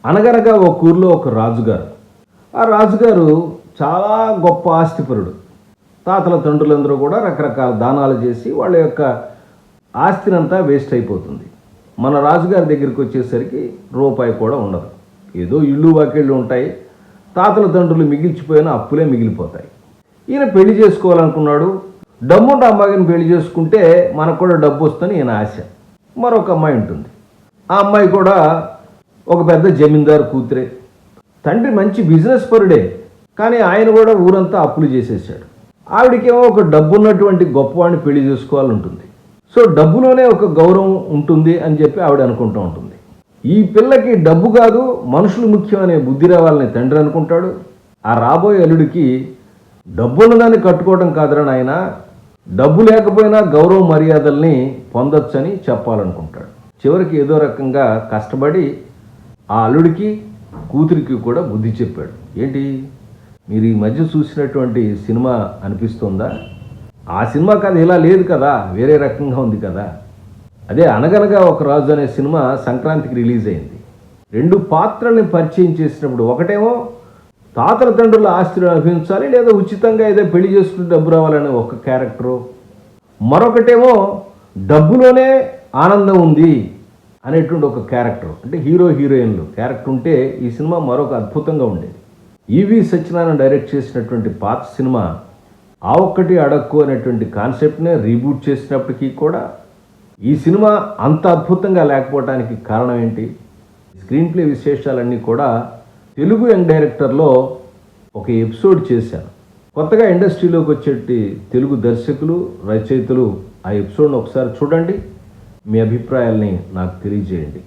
అనగనగా ఒక ఊర్లో ఒక రాజుగారు. ఆ రాజుగారు చాలా గొప్ప ఆస్తిపరుడు. తాతల తండ్రులందరూ కూడా రకరకాల దానాలు చేసి వాళ్ళ యొక్క ఆస్తినంతా వేస్ట్ అయిపోతుంది. మన రాజుగారి దగ్గరికి వచ్చేసరికి రూపాయి కూడా ఉండదు. ఏదో ఇళ్ళు వాకిళ్ళు ఉంటాయి. తాతల తండ్రులు మిగిల్చిపోయిన అప్పులే మిగిలిపోతాయి. ఈయన పెళ్లి చేసుకోవాలనుకున్నాడు. డబ్బుంటే అమ్మాయిని పెళ్లి చేసుకుంటే మనకు కూడా డబ్బు వస్తుందని ఈయన ఆశ. మరొక అమ్మాయి ఉంటుంది. ఆ అమ్మాయి కూడా ఒక పెద్ద జమీందారు కూతురే. తండ్రి మంచి బిజినెస్ పరుడే, కానీ ఆయన కూడా ఊరంతా అప్పులు చేసేసాడు. ఆవిడకేమో ఒక డబ్బున్నటువంటి గొప్పవాడిని పెళ్లి చేసుకోవాలంటుంది. సో డబ్బులోనే ఒక గౌరవం ఉంటుంది అని చెప్పి ఆవిడ అనుకుంటూ ఉంటుంది. ఈ పిల్లకి డబ్బు కాదు మనుషులు ముఖ్యం అనే బుద్ధి రావాలని తండ్రి అనుకుంటాడు. ఆ రాబోయే అల్లుడికి డబ్బున్నదాన్ని కట్టుకోవడం కాదురా నాయన, డబ్బు లేకపోయినా గౌరవ మర్యాదల్ని పొందొచ్చని చెప్పాలనుకుంటాడు. చివరికి ఏదో రకంగా కష్టపడి ఆ అల్లుడికి కూతురికి కూడా బుద్ధి చెప్పాడు. ఏంటి, మీరు ఈ మధ్య చూసినటువంటి సినిమా అనిపిస్తుందా? ఆ సినిమా కథ ఇలా లేదు కదా, వేరే రకంగా ఉంది కదా. అదే అనగనగా ఒక రాజు అనే సినిమా సంక్రాంతికి రిలీజ్ అయింది. 2 పాత్రల్ని పరిచయం చేసినప్పుడు ఒకటేమో తాతల తండ్రుల ఆస్తులు అనుభవించాలి లేదా ఉచితంగా ఏదో పెళ్లి చేసుకుని డబ్బు రావాలనే ఒక క్యారెక్టరు, మరొకటేమో డబ్బులోనే ఆనందం ఉంది అనేటువంటి ఒక క్యారెక్టర్. అంటే హీరో హీరోయిన్లు క్యారెక్టర్ ఉంటే ఈ సినిమా మరొక అద్భుతంగా ఉండేది. ఈవి సత్యనారాయణ డైరెక్ట్ చేసినటువంటి పాత సినిమా ఆ ఒక్కటి అడక్కు అనేటువంటి కాన్సెప్ట్నే రీబూట్ చేసినప్పటికీ కూడా ఈ సినిమా అంత అద్భుతంగా లేకపోవడానికి కారణం ఏంటి? స్క్రీన్ ప్లే విశేషాలన్నీ కూడా తెలుగు యంగ్ డైరెక్టర్లో ఒక ఎపిసోడ్ చేశాను. కొత్తగా ఇండస్ట్రీలోకి వచ్చేటి తెలుగు దర్శకులు రచయితలు ఆ ఎపిసోడ్ను ఒకసారి చూడండి, మీ అభిప్రాయాల్ని నాకు తెలియజేయండి.